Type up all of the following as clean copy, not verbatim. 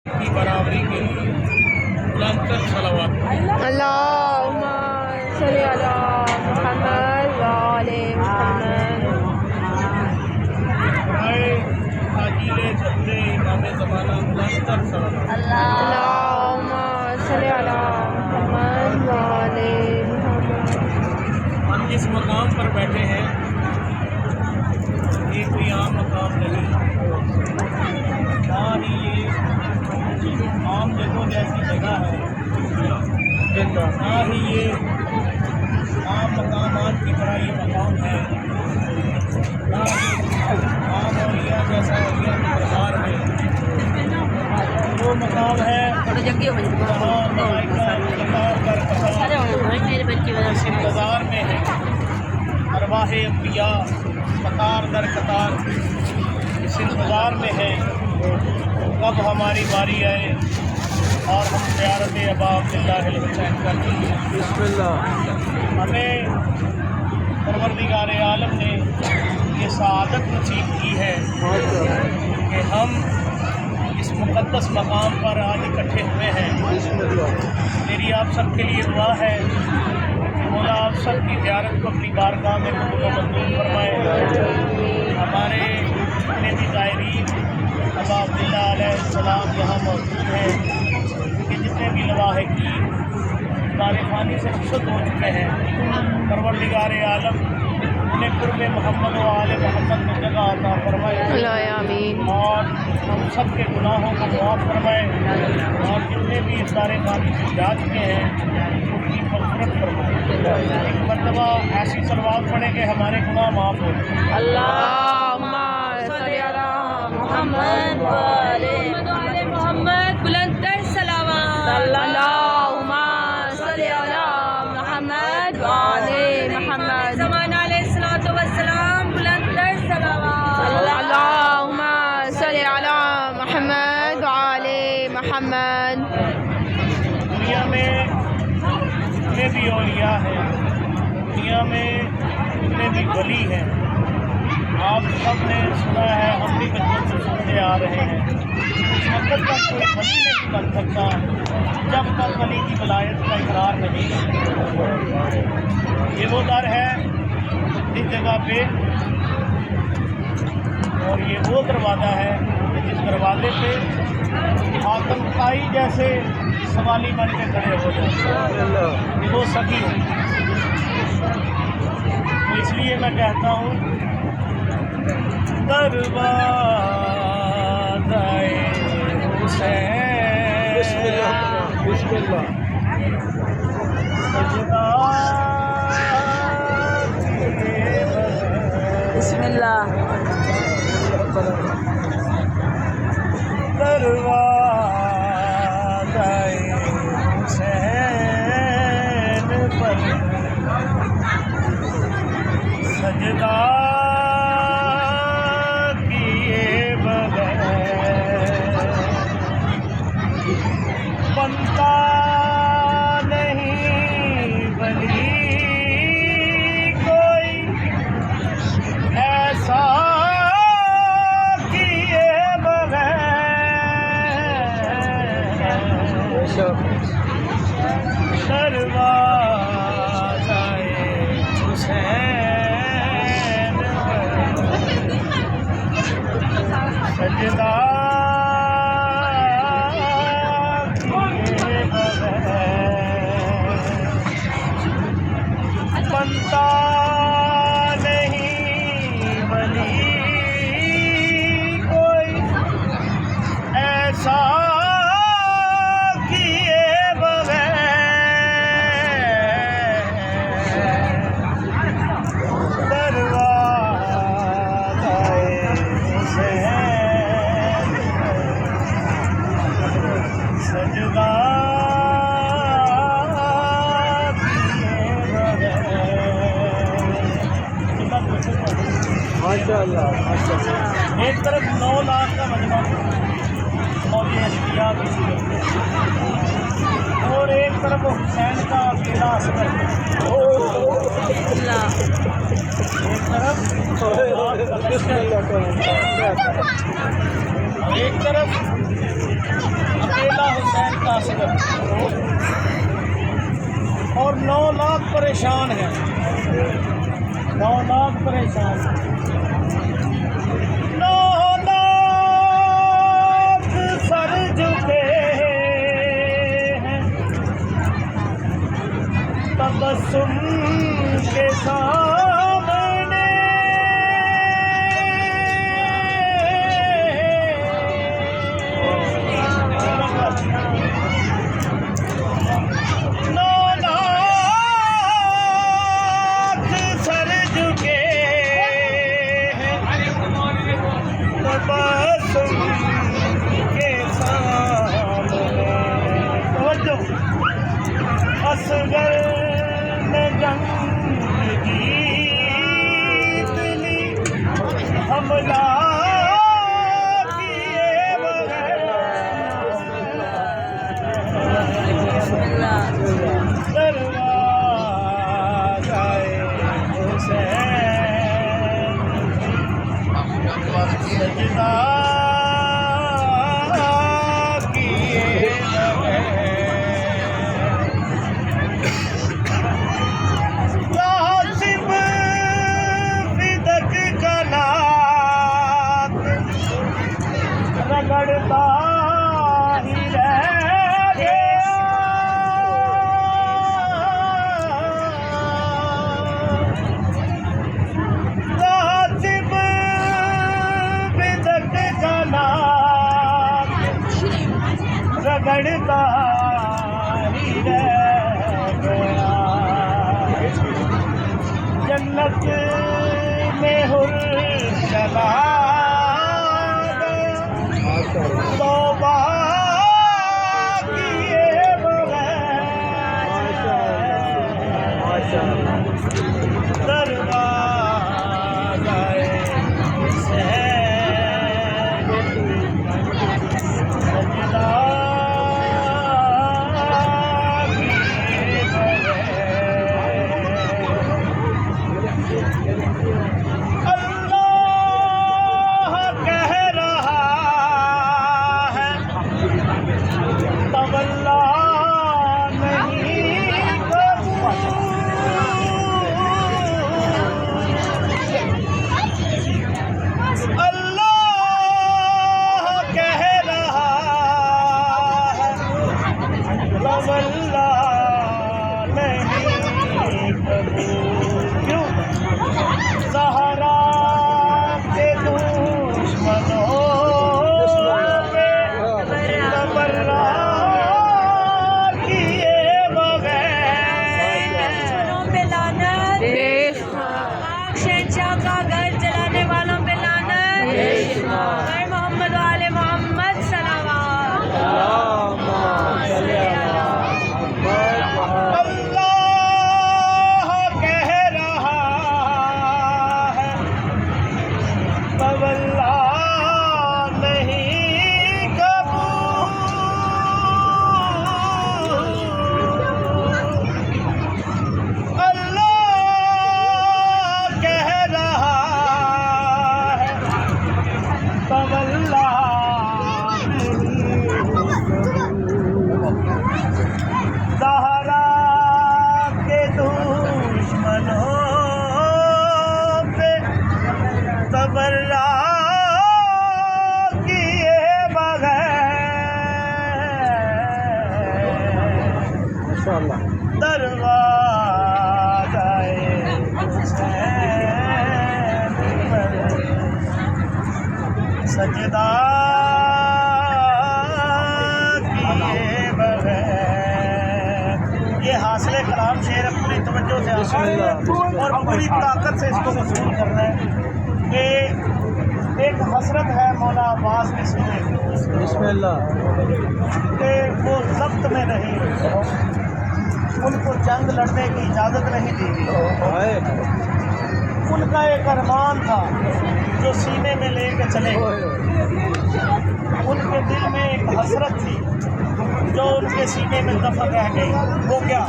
की बराबरी के लिए बुलंद सलावत। अल्लाहुम्मा सल्ली अला मुहम्मद व आले मुहम्मद। ताजीले जद्दे इमाम ज़माना बुलंद सलावत। अल्लाहुम्मा सल्ली अला मुहम्मद व आले मुहम्मद। हम जिस मकाम पर बैठे हैं ये कोई आम मकाम नहीं, ना ही ये आम जगहों जैसी जगह है, ना ही ये आम मकामात की तरह ये मकाम है, ना ही आम औलिया जैसा औलिया का दरबार है। वो मकाम है जहाँ मलाइका कतार दर कतार इस इंतज़ार में है, अरवाह अंबिया कतार दर कतार इस इंतज़ार में है कब हमारी बारी आए और हम ज़ियारत अबा अब्दुल्लाह हुसैन कर दें। हमें परवरदिगार आलम ने ये सआदत नसीब की है कि हम इस मुक़द्दस मकाम पर आज इकट्ठे हुए हैं। मेरी आप सब के लिए दुआ है कि मौला आप सब की ज़ियारत को अपनी बारगाह में कबूल व मंजूर फरमाए। हमारे जितने भी ज़ायरीन अबा अब्दुल्लाह अलैहिस्सलाम यहाँ मौजूद हैं, उनके जितने भी लवाहिकीन तारिफ़ानी से रुख़सत हो चुके हैं, परवरदिगार आलम उन्हें कुर्ब मोहम्मद व आले मोहम्मद में जगह अता फरमाए और हम सब के गुनाहों को माफ़ फरमाए और जितने भी इस तारिफ़ानी से जा चुके हैं उनकी मग़फ़िरत फरमाए। एक मरतबा ऐसी सलवात पढ़े कि हमारे गुनाह माफ़ हो जाए। अल्लाहुम्मा सल्ली अला मुहम्मद व आले मुहम्मद। बुलंद सलावत। अल्लाहुम्मा सल्ली अला मुहम्मद व आले मुहम्मद। ज़माना अलैहिस्सलातु वस्सलाम। बुलंद सलावत। अल्लाहुम्मा सल्ली अला मुहम्मद व आले मुहम्मद। दुनिया में जितने भी औलिया हैं, दुनिया में जितने भी वली हैं, आप सब ने सुना है, हम भी बचपन से सुनते आ रहे हैं। इस वक्त तक कोई वली नहीं बन सकता जब तक वली की वलायत का इकरार नहीं। ये वो दर है इस जगह पे और ये वो दरवाज़ा है जिस दरवाजे पे आतंकाई जैसे सवाली बन के खड़े हो जाते हैं। वो सभी है। तो इसलिए मैं कहता हूँ दरवाज़ाए हुसैन सजदा बिस्मिल्लाह। दरवाज़ाए हुसैन पर सजदा किए बगैर बनता नहीं वली कोई ऐसा किए बगैर दरवाज़ाए हुसैन सजदा किए बगैर बनता नहीं वली कोई ऐसा किए बगैर दरवाज़ाए हुसैन सजदा माशाअल्लाह माशाअल्लाह। एक तरफ 9 लाख का मजमा मौलिया अशकिया की और एक तरफ हुसैन का अकेला असर, एक तरफ एक तरफ और 9 लाख परेशान हैं, 9 लाख परेशान, 9 लाख सर झुके हैं तबस्सुम के सामने, 9 लाख सर झुके हैं तबस्सुम के सामने। तवज्जो, असगर ने जंग जीत ली, हमला किए बगैर दरवाज़ाए हुसैन सजदा किए बगैर। लासिब फिदक का नाक रगड़ता ही रह गया, लासिब फिदक का नाक रगड़ता ही रह गया। जन्नत में हुर चला गया, तौबा किए बगैर दरवाज़ाए हुसैन सजदा किए बगैर। अल्लाह कह रहा है तवल्ला नहीं कबूल, अल्लाह कह रहा है तवल्ला नहीं कबूल। क्यों? सहारा के दुश्मनों पे तबर्रा किए बगैर, पे लानत, शहंशाह का घर जलाने वालों पे लानत, घर मोहम्मद वाले मोहम्मद सलावत। अल्लाह कह रहा है तवल्ला नहीं कबूल, अल्लाह कह रहा है तवल्ला नहीं कबूल। ज़हरा के दुश्मनों पे तबर्रा किए बगैर दरवाज़ाए हुसैन पर सजदा किए बगैर। ये हासिल कलाम शेर है, पूरी तवज्जो से और पूरी ताकत से इसको वसूल करना है कि एक हसरत है मौला अब्बास के सीने में कि वो ज़ब्त में रहे, उनको जंग लड़ने की इजाज़त नहीं दी गई। उनका एक अरमान था जो सीने में लेके चले गए। उनके दिल में एक हसरत थी जो उनके सीने में दफन रह गई। वो क्या?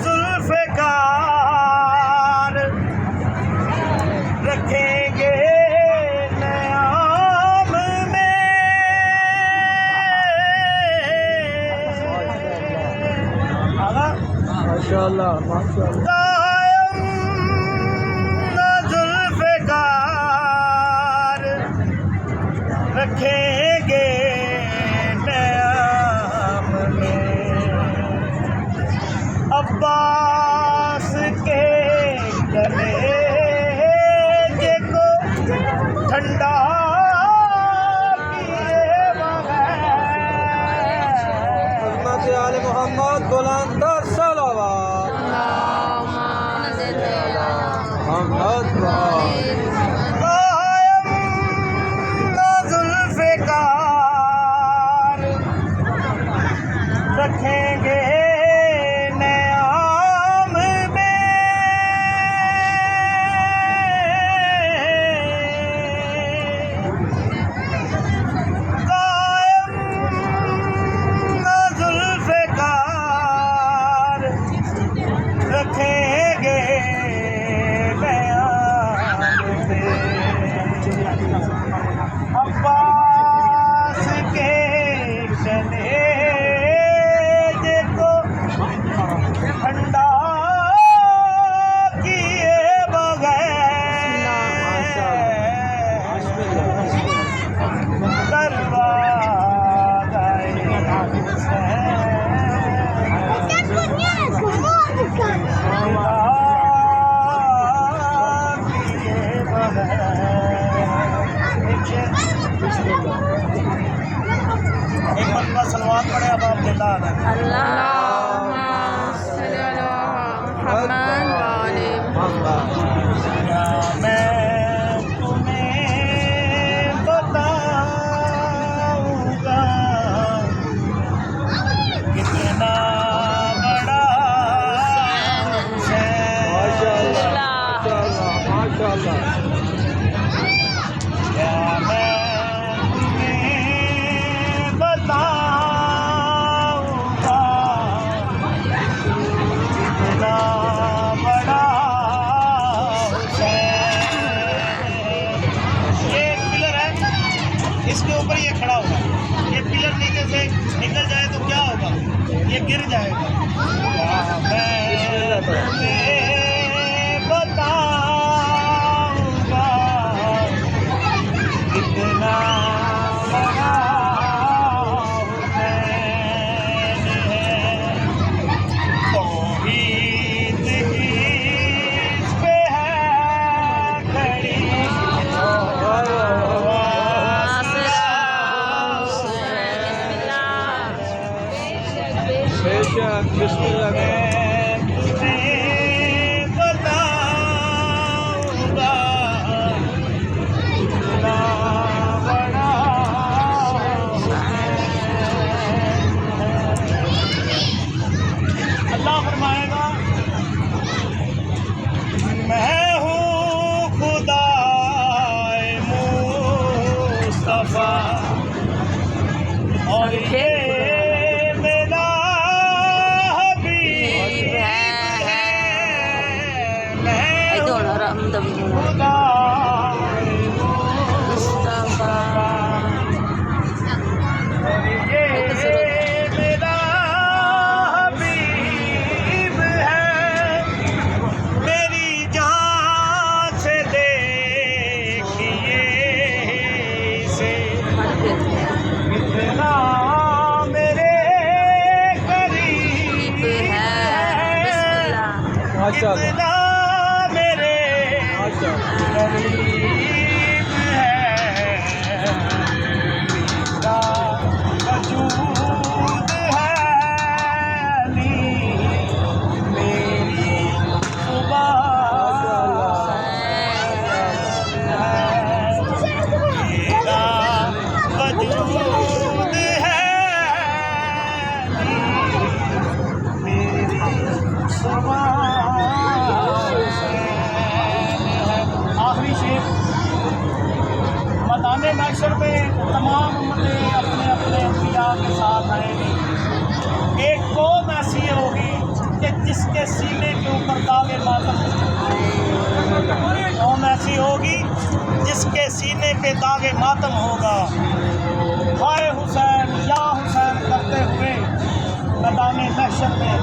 जुल्फ़िकार रखेंगे नया माशाल्लाह माशाल्लाह कायम न जुल्फ़िकार रखेंगे क़याम में अब्बास के कलेजे को ठंडा किए बगैर हज़रत आले मोहम्मद बुलंद सलावत मोहम्मद कायम न जुल्फ़िकार रखेंगे क़याम में कायम न जुल्फ़िकार रखेंगे अब्बास के कलेजे को ठंडा किए बगैर दरवाज़े एक मरतबा सलवात पढ़े अब आप जिंदा आ गए मैं तुम्हें बताऊंगा कितना बड़ा माशाल्लाह क्या मैं तुम्हें बताऊंगा कितना बड़ा ये पिलर है, इसके ऊपर ये खड़ा होगा। ये पिलर नीचे से निकल जाए तो क्या होगा, ये गिर जाएगा। क्या मैं तुम्हें बताऊंगा कितना बड़ा हुसैन है। तौहीद ही इस पे है खड़ी, बेशक बिस्मिल्लाह मैं तुम्हें बताऊंगा कितना बड़ा अल्लाह फरमाएगा मैं हूँ खुदाए मुस्तफा और ये मेरा हबीब है। मैं हूँ खुदाए मुस्तफा और ये मेरा हबीब है। मेरी जान से देखिए इसे कितना मेरे करीब है, माशाल्लाह कितना मेरे माशाल्लाह करीब है। मेरा वजूद है अली, मेरी सुबह मेरा वजूद है मेरी सुबह। आखिरी शेर मदाने महशर में तमाम उम्मतें अपने अपने अंबिया के साथ आएंगी। एक कौम ऐसी होगी कि जिसके सीने के ऊपर दागे मातम, कौम ऐसी होगी जिसके सीने पे दागे मातम होगा। हाय हुसैन या हुसैन करते हुए मैदान महशर में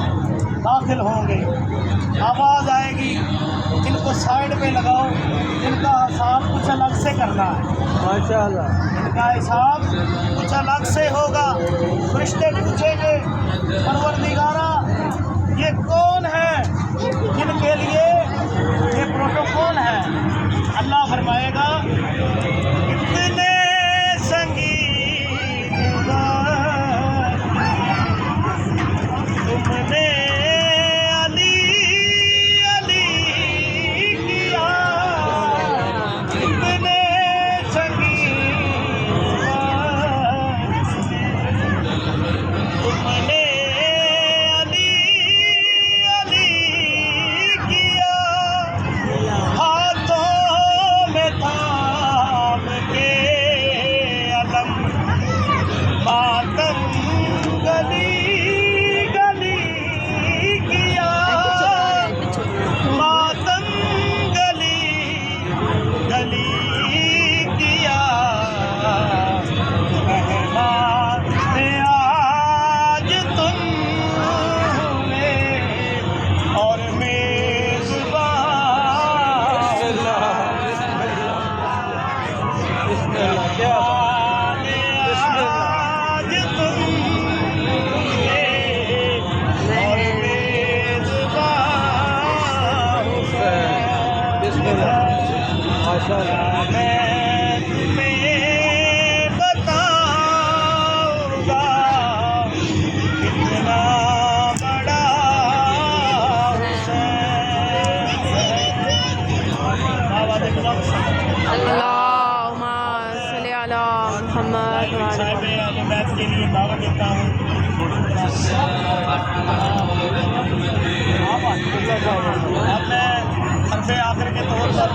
दाखिल होंगे। आवाज़ आएगी, इनको साइड पे लगाओ, इनका हिसाब कुछ अलग से करना है, माशाअल्लाह। इनका हिसाब कुछ अलग से होगा। फरिश्ते पूछेंगे, परवरदिगारा ये कौन है जिनके लिए ये प्रोटोकॉल है? अल्लाह फरमाएगा, इतने संगीन बात तुमने अली अली किया, इतने संगीन बात तुमने अली अली किया, हाथों में थाम के अलम मातम गली गली किया, मातम गली गली किया। मेहमान आज तुमने और मेज़बान बिस्मिल्लाह, क्या बात। आज तुमने और मेज़बान बिस्मिल्लाह, माशाअल्लाह। मैं तुम्हें बताऊंगा कितना बड़ा अल्लाहुम्मा सल्ली अला मुहम्मद व अला साहिब अहले बैत के लिए दावत देता हूँ। अब मैं हरफ़े आखिर के तौर पर